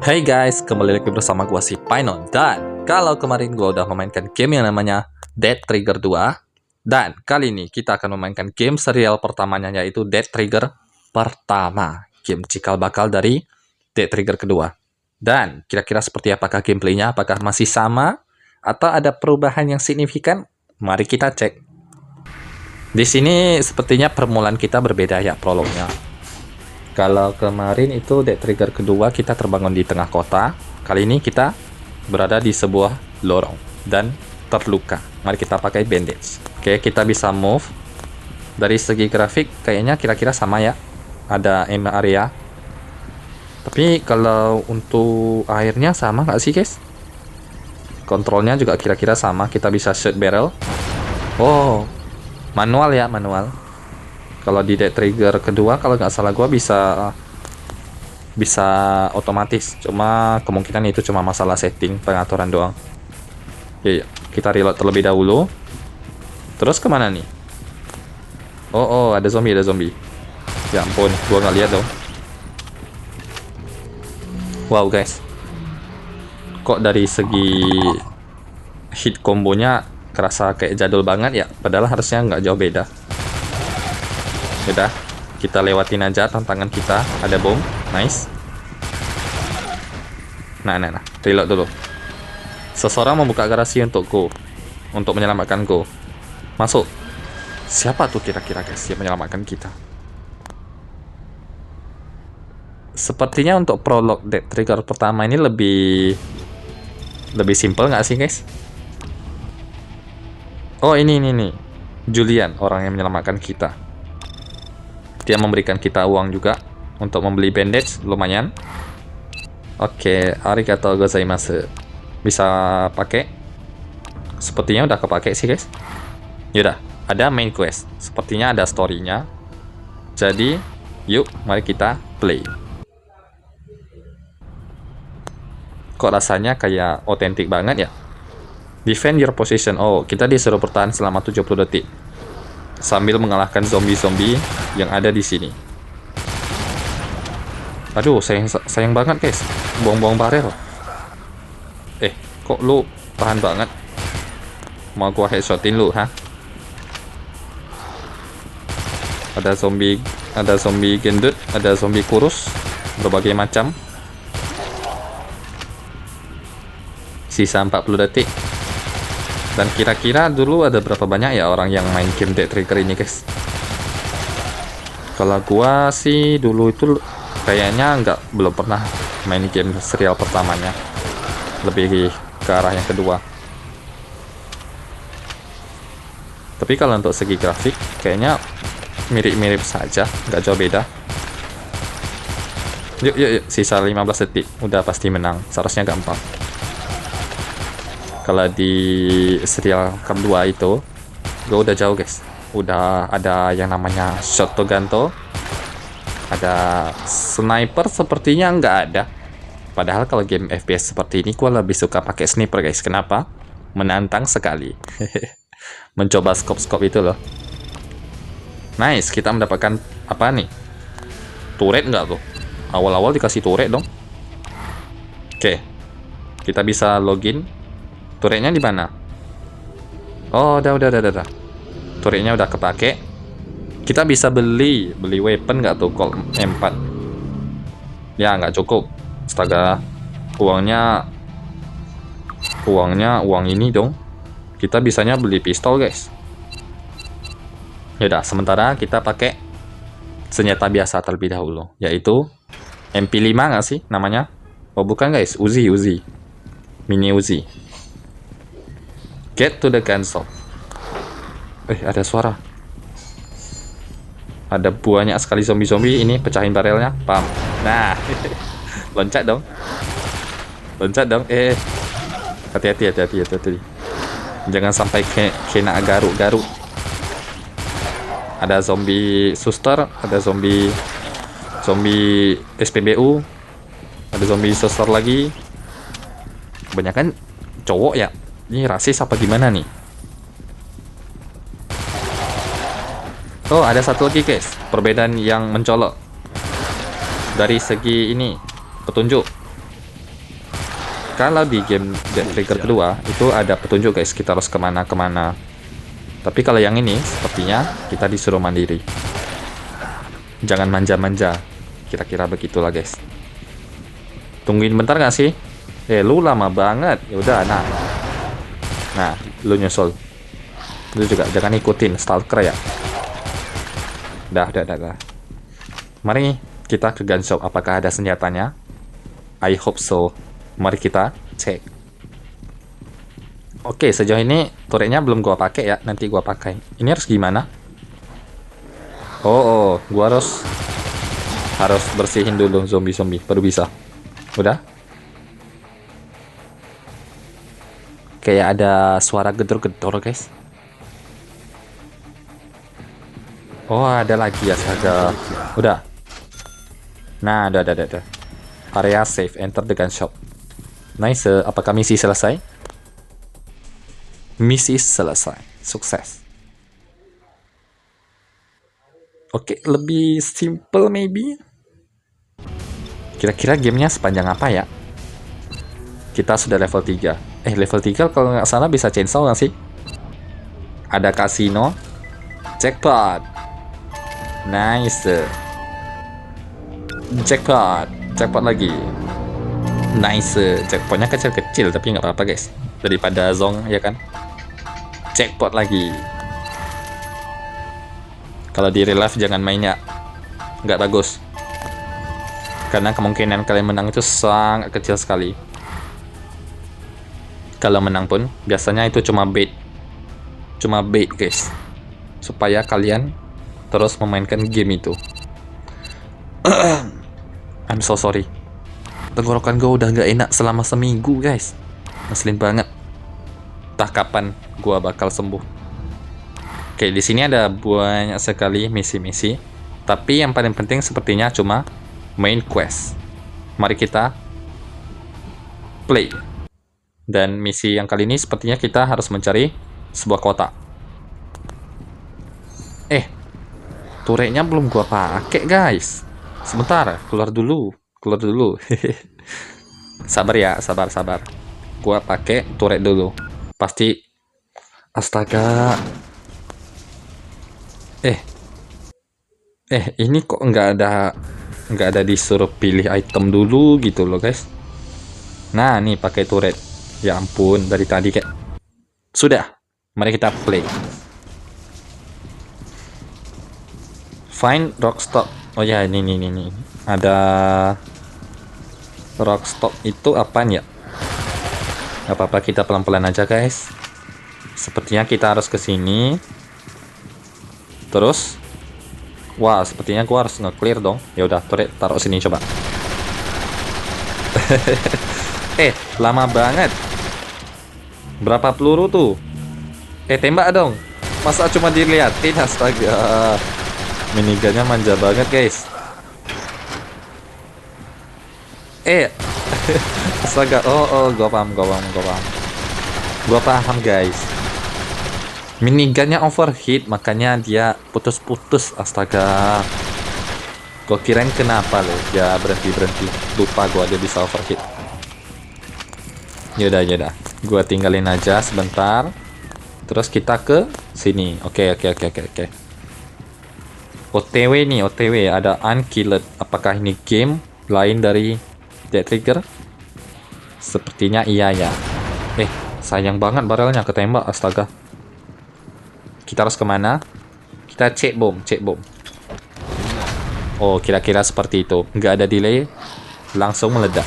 Hey guys, kembali lagi bersama gua si Painon. Dan kalau kemarin gua udah memainkan game yang namanya Dead Trigger 2, dan kali ini kita akan memainkan game serial pertamanya, yaitu Dead Trigger pertama, game cikal bakal dari Dead Trigger kedua. Dan kira-kira seperti apakah gameplaynya? Apakah masih sama atau ada perubahan yang signifikan? Mari kita cek. Di sini sepertinya permulaan kita berbeda ya, prolognya. Kalau kemarin itu Dead Trigger kedua kita terbangun di tengah kota, kali ini kita berada di sebuah lorong dan terluka. Mari kita pakai bandage. Oke, kita bisa move. Dari segi grafik kayaknya kira-kira sama ya. Ada aim area. Tapi kalau untuk airnya sama nggak sih guys? Kontrolnya juga kira-kira sama. Kita bisa shoot barrel. Oh, manual ya, manual. Kalau di Dead Trigger kedua, kalau nggak salah gua bisa otomatis. Cuma kemungkinan itu cuma masalah setting, pengaturan doang. Ya, kita reload terlebih dahulu. Terus kemana nih? Oh, ada zombie, Ya ampun, gua nggak lihat dong. Wow guys, kok dari segi hit kombonya kerasa kayak jadul banget ya? Padahal harusnya nggak jauh beda. Udah, kita lewatin aja tantangan kita. Ada bom, nice. Nah, reload dulu. Seseorang membuka garasi untukku, untuk menyelamatkanku. Masuk. Siapa tuh kira-kira guys yang menyelamatkan kita? Sepertinya untuk prolog Dead Trigger pertama ini lebih simple nggak sih guys? Oh ini nih, Julian, orang yang menyelamatkan kita. Dia memberikan kita uang juga untuk membeli bandage, lumayan. Oke, arigatou gozaimasu. Bisa pakai. Sepertinya udah kepake sih guys. Yaudah, ada main quest. Sepertinya ada story-nya. Jadi, yuk mari kita play. Kok rasanya kayak otentik banget ya? Defend your position. Oh, kita disuruh bertahan selama 70 detik. Sambil mengalahkan zombie-zombie yang ada di sini. Aduh, sayang banget guys, buang-buang barel. Kok lu tahan banget? Mau gua headshotin lu, ha? Ada zombie gendut, ada zombie kurus, berbagai macam. Sisa 40 detik. Dan kira-kira dulu ada berapa banyak ya orang yang main game Dead Trigger ini guys? Kalau gua sih dulu itu kayaknya belum pernah main game serial pertamanya. Lebih ke arah yang kedua. Tapi kalau untuk segi grafik kayaknya mirip-mirip saja, nggak jauh beda. Yuk, sisa 15 detik, udah pasti menang. Seharusnya gampang. Kalau di serial kedua itu gue udah jauh guys, udah ada yang namanya shot to ganto, ada sniper sepertinya nggak ada. Padahal kalau game FPS seperti ini gue lebih suka pakai sniper guys. Kenapa? Menantang sekali. Mencoba scope itu loh. Nice, kita mendapatkan apa nih? Turret nggak tuh? Awal-awal dikasih turret dong. Oke, kita bisa login. Turretnya di mana? Oh, udah. Turretnya udah kepake. Kita bisa beli weapon nggak tuh? Colt M4. Ya, nggak cukup. Astaga. Uangnya uang ini dong. Kita bisanya beli pistol, guys. Yaudah, sementara kita pakai senjata biasa terlebih dahulu, yaitu MP5 nggak sih namanya? Oh, bukan guys, Uzi. Mini Uzi. Get to the console. Ada suara. Ada banyak sekali zombie ini, pecahin barelnya. Pam. Nah, loncat dong. Hati-hati. Jangan sampai kena garuk. Ada zombie suster, ada zombie SPBU, ada zombie suster lagi. Kebanyakan cowok ya. Ini rasis apa gimana nih? Oh, ada satu lagi guys, perbedaan yang mencolok dari segi ini petunjuk. Kalau di game Dead Trigger kedua itu ada petunjuk guys, kita harus kemana-kemana. Tapi kalau yang ini sepertinya kita disuruh mandiri. Jangan manja-manja. Kira-kira begitulah guys. Tungguin bentar nggak sih? Lu lama banget. Ya udah, nah. Nah, lu nyusul. Lu juga jangan ikutin stalker ya. Dah. Mari kita ke gun shop. Apakah ada senjatanya? I hope so. Mari kita cek. Oke, sejauh ini turretnya belum gua pakai ya. Nanti gua pakai. Ini harus gimana? Oh, gua harus bersihin dulu zombie baru bisa. Udah? Kayak ada suara gedor-gedor, guys. Oh, ada lagi ya, astaga. Udah. Nah, ada. Area safe, enter the gun shop. Nice. Apakah misi selesai? Misi selesai. Sukses. Oke, lebih simple maybe. Kira-kira gamenya sepanjang apa ya? Kita sudah level 3. Level 3 kalau nggak salah bisa chainsaw nggak sih? Ada kasino. Jackpot. Nice. Jackpot lagi. Nice. Jackpotnya kecil-kecil tapi nggak apa-apa guys. Daripada zong ya kan. Jackpot lagi. Kalau di real life jangan mainnya. Nggak bagus. Karena kemungkinan kalian menang itu sangat kecil sekali. Kalau menang pun biasanya itu cuma bait. Cuma bait guys. Supaya kalian terus memainkan game itu. I'm so sorry. Tenggorokan gue udah gak enak selama seminggu guys. Ngeselin banget. Entah kapan gue bakal sembuh. Oke, di sini ada banyak sekali misi-misi. Tapi yang paling penting sepertinya cuma main quest. Mari kita play. Dan misi yang kali ini sepertinya kita harus mencari sebuah kotak. Turretnya belum gua pakai guys. Sebentar, keluar dulu. Sabar ya, sabar. Gua pakai turret dulu. Pasti. Astaga. Ini kok nggak ada disuruh pilih item dulu gitu loh guys. Nah, nih pakai turret. Ya ampun, dari tadi kayak. Sudah. Mari kita play. Find rockstop. Oh ya, ini. Ada rockstop itu apaan ya? Gak apa-apa, kita pelan-pelan aja guys. Sepertinya kita harus ke sini. Terus, wah, sepertinya gua harus nge-clear dong. Ya udah, turret taruh sini coba. Lama banget. Berapa peluru tuh? Tembak dong. Masa cuma diliatin, astaga. Minigunnya manja banget guys. Astaga. Gua paham guys. Minigunnya overheat, makanya dia putus-putus. Astaga. Gua kirain kenapa loh. Ya berhenti. Lupa gua dia bisa overheat. Yaudah. Gua tinggalin aja sebentar. Terus kita ke sini. Oke. OTW nih, ada Unkilled. Apakah ini game lain dari Dead Trigger? Sepertinya iya ya. Sayang banget barrelnya ketembak, astaga. Kita harus kemana? Kita cek bom. Oh, kira-kira seperti itu. Nggak ada delay, langsung meledak.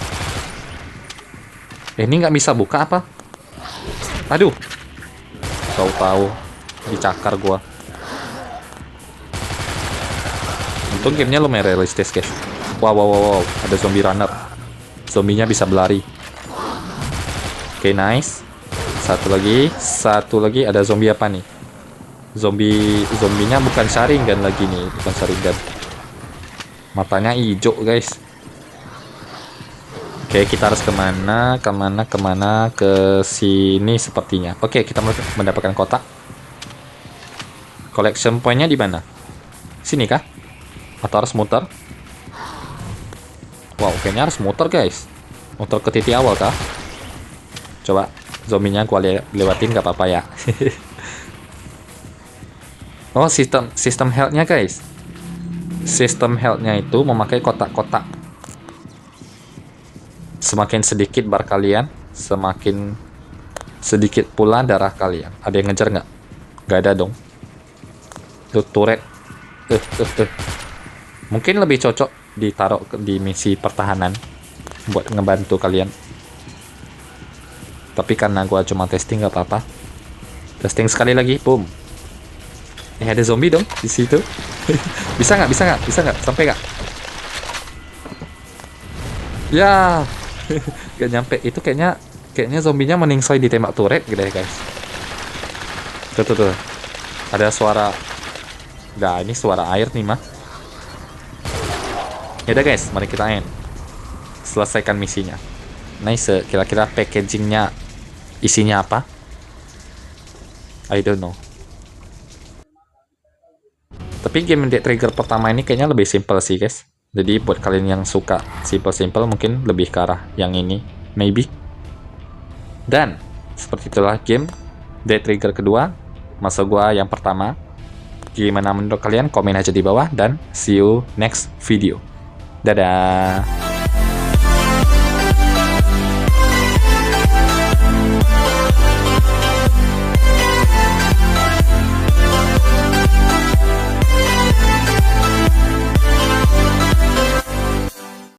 Ini nggak bisa buka apa? Aduh. Tahu dicakar gua. Untung gamenya lumayan realistis guys. Wow, ada zombie runner. Zombinya bisa berlari. Oke, nice. Satu lagi ada zombie apa nih? Zombinya bukan Sharingan lagi nih, bukan Sharingan. Matanya hijau guys. Oke, kita harus kemana? Ke sini sepertinya. Oke, kita mendapatkan kotak. Collection point-nya di mana? Sini kah? Atau harus muter? Wow, kayaknya harus muter guys. Muter ke titik awal kah? Coba zombinya gua lewatin gak apa-apa ya. Oh, sistem health-nya guys. Sistem health-nya itu memakai kotak-kotak. Semakin sedikit bar kalian, semakin sedikit pula darah kalian. Ada yang ngejar nggak? Nggak ada dong. Tuh, turret. Mungkin lebih cocok ditaruh di misi pertahanan buat ngebantu kalian. Tapi karena gua cuma testing nggak apa-apa. Testing sekali lagi, boom. Ada zombie dong di situ. Bisa nggak? Bisa nggak? Bisa nggak? Sampai nggak? Ya, gak nyampe. Itu kayaknya zombinya meningsoi ditembak turret gitu ya guys. Tuh. Ada suara. Nah, ini suara air nih mah. Yaudah guys, mari kita end. Selesaikan misinya. Nice, kira-kira packagingnya isinya apa? I don't know. Tapi game Dead Trigger pertama ini kayaknya lebih simple sih guys. Jadi buat kalian yang suka simple-simple mungkin lebih ke arah yang ini, maybe. Dan seperti itulah game Dead Trigger kedua, masa gua yang pertama. Gimana menurut kalian? Komen aja di bawah dan see you next video. Dadah.